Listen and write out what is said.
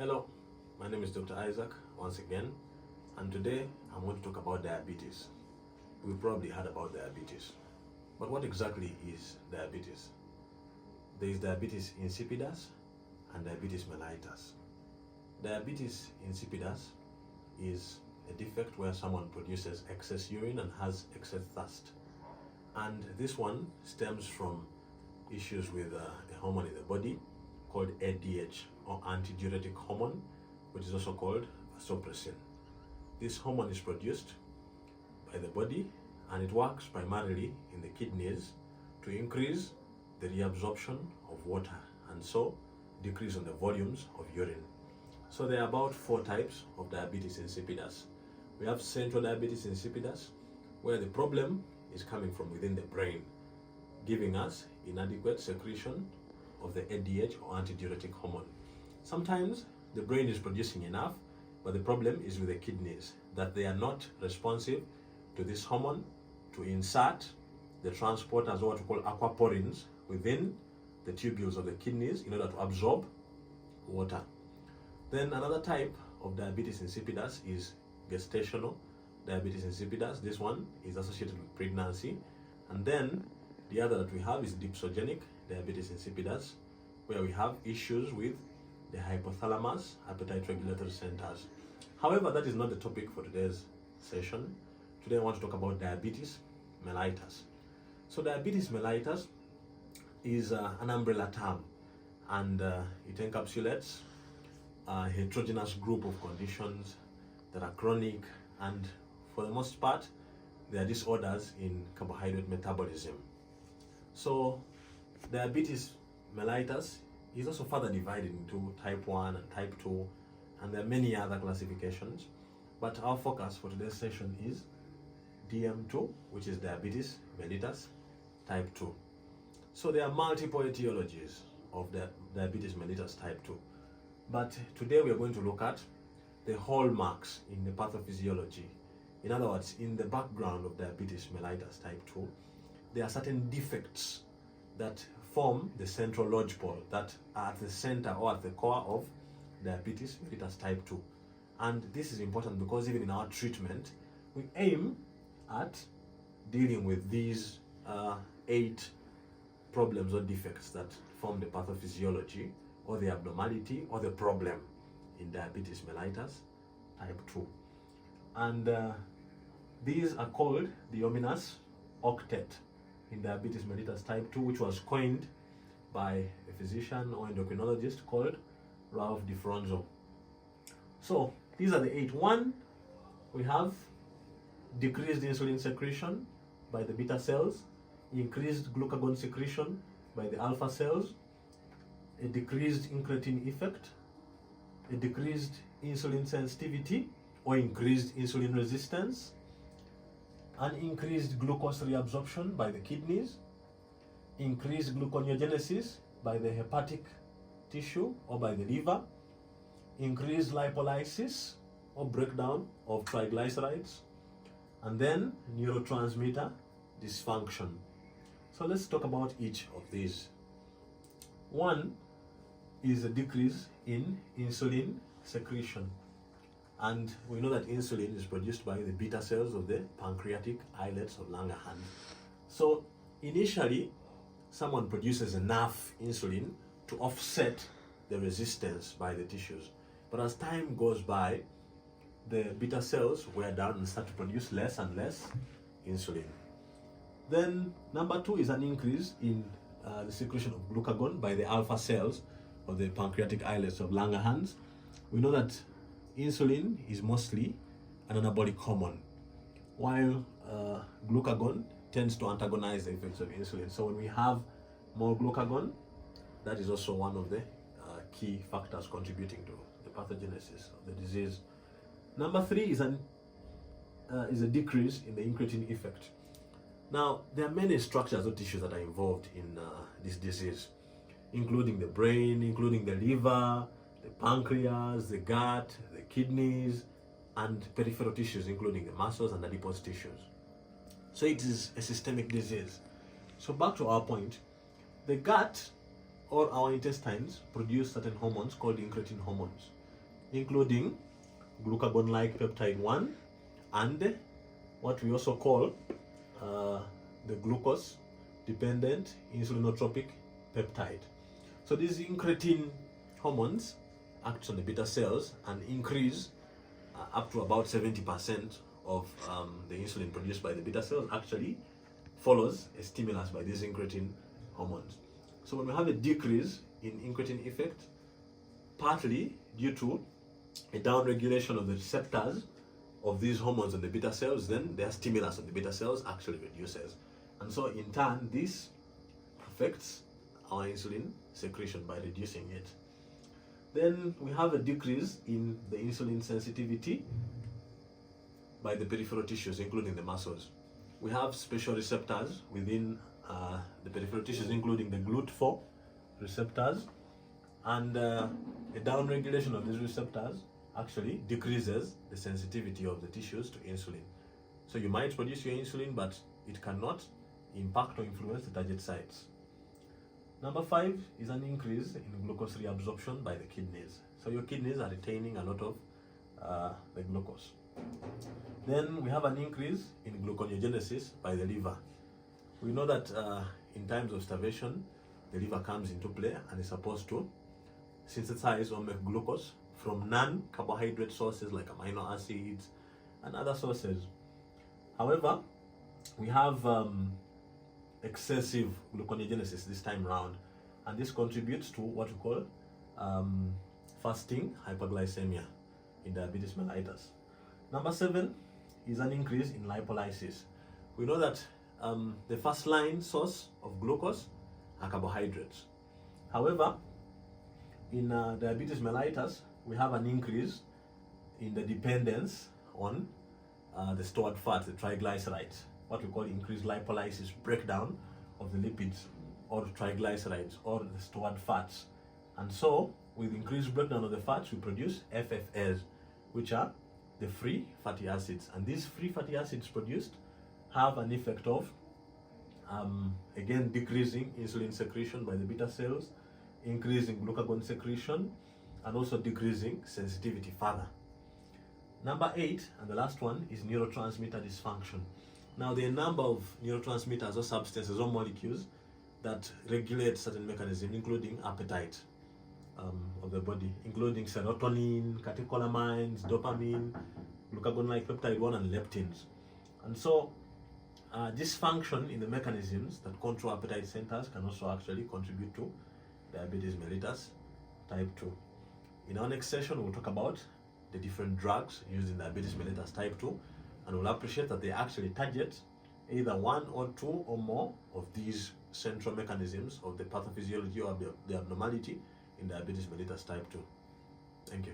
Hello, my name is Dr. Isaac once again, and today I'm going to talk about diabetes. We've probably heard about diabetes, but what exactly is diabetes? There is diabetes insipidus and diabetes mellitus. Diabetes insipidus is a defect where someone produces excess urine and has excess thirst, and this one stems from issues with a hormone in the body called ADH, or antidiuretic hormone, which is also called vasopressin. This hormone is produced by the body and it works primarily in the kidneys to increase the reabsorption of water and so decrease on the volumes of urine. So there are about 4 types of diabetes insipidus. We have central diabetes insipidus, where the problem is coming from within the brain, giving us inadequate secretion of the ADH, or antidiuretic hormone. Sometimes the brain is producing enough, but the problem is with the kidneys, that they are not responsive to this hormone to insert the transporters, or what we call aquaporins, within the tubules of the kidneys in order to absorb water. Then another type of diabetes insipidus is gestational diabetes insipidus. This one is associated with pregnancy. And then the other that we have is dipsogenic diabetes insipidus, where we have issues with the hypothalamus, appetite regulatory centers. However, that is not the topic for today's session. Today I want to talk about diabetes mellitus. So diabetes mellitus is an umbrella term, and it encapsulates a heterogeneous group of conditions that are chronic, and for the most part they are disorders in carbohydrate metabolism. So diabetes mellitus is also further divided into type 1 and type 2, and there are many other classifications, but our focus for today's session is DM2, which is diabetes mellitus type 2. So there are multiple etiologies of the diabetes mellitus type 2, but today we are going to look at the hallmarks in the pathophysiology. In other words, in the background of diabetes mellitus type 2, there are certain defects that form the central lodgepole that are at the center or at the core of diabetes mellitus type 2. And this is important because even in our treatment, we aim at dealing with these 8 problems or defects that form the pathophysiology, or the abnormality, or the problem in diabetes mellitus type 2. And these are called the ominous octet in diabetes mellitus type 2, which was coined by a physician or endocrinologist called DeFronzo. So these are the 8. 1, we have decreased insulin secretion by the beta cells, increased glucagon secretion by the alpha cells, a decreased incretin effect, a decreased insulin sensitivity or increased insulin resistance, an increased glucose reabsorption by the kidneys, increased gluconeogenesis by the hepatic tissue or by the liver, increased lipolysis or breakdown of triglycerides, and then neurotransmitter dysfunction. So let's talk about each of these. 1 is a decrease in insulin secretion. And we know that insulin is produced by the beta cells of the pancreatic islets of Langerhans. So initially, someone produces enough insulin to offset the resistance by the tissues. But as time goes by, the beta cells wear down and start to produce less and less insulin. Then number 2 is an increase in the secretion of glucagon by the alpha cells of the pancreatic islets of Langerhans. We know that insulin is mostly an anabolic hormone, while glucagon tends to antagonize the effects of insulin. So when we have more glucagon, that is also one of the key factors contributing to the pathogenesis of the disease. Number 3 is a decrease in the incretin effect. Now, there are many structures or tissues that are involved in this disease, including the brain, including the liver, the pancreas, the gut, the kidneys, and peripheral tissues, including the muscles and adipose tissues. So it is a systemic disease. So back to our point, the gut or our intestines produce certain hormones called incretin hormones. including glucagon-like peptide 1 and what we also call the glucose-dependent insulinotropic peptide. So these incretin hormones act on the beta cells and increase up to about 70% of the insulin produced by the beta cells actually follows a stimulus by these incretin hormones. So when we have a decrease in incretin effect, partly due to a downregulation of the receptors of these hormones on the beta cells, then their stimulus on the beta cells actually reduces. And so in turn, this affects our insulin secretion by reducing it. Then we have a decrease in the insulin sensitivity by the peripheral tissues, including the muscles. We have special receptors within the peripheral tissues, including the GLUT4 receptors, and a downregulation of these receptors actually decreases the sensitivity of the tissues to insulin. So you might produce your insulin, but it cannot impact or influence the target sites. Number 5 is an increase in glucose reabsorption by the kidneys. So your kidneys are retaining a lot of the glucose. Then we have an increase in gluconeogenesis by the liver. We know that in times of starvation, the liver comes into play and is supposed to synthesize or make glucose from non-carbohydrate sources like amino acids and other sources. However, we have excessive gluconeogenesis this time around, and this contributes to what we call fasting hyperglycemia in diabetes mellitus. Number 7 is an increase in lipolysis. We know that the first line source of glucose are carbohydrates. However, in diabetes mellitus, we have an increase in the dependence on the stored fats, the triglycerides, what we call increased lipolysis, breakdown of the lipids or triglycerides or the stored fats. And so, with increased breakdown of the fats, we produce FFAs, which are the free fatty acids. And these free fatty acids produced have an effect of, again, decreasing insulin secretion by the beta cells, increasing glucagon secretion, and also decreasing sensitivity further. Number 8, and the last one, is neurotransmitter dysfunction. Now, there are a number of neurotransmitters or substances or molecules that regulate certain mechanisms, including appetite of the body, including serotonin, catecholamines, dopamine, glucagon-like peptide 1, and leptins. And so, dysfunction in the mechanisms that control appetite centers can also actually contribute to diabetes mellitus type 2. In our next session, we'll talk about the different drugs used in diabetes mellitus type 2, and we'll appreciate that they actually target either 1 or 2 or more of these central mechanisms of the pathophysiology or the abnormality in diabetes mellitus type 2. Thank you.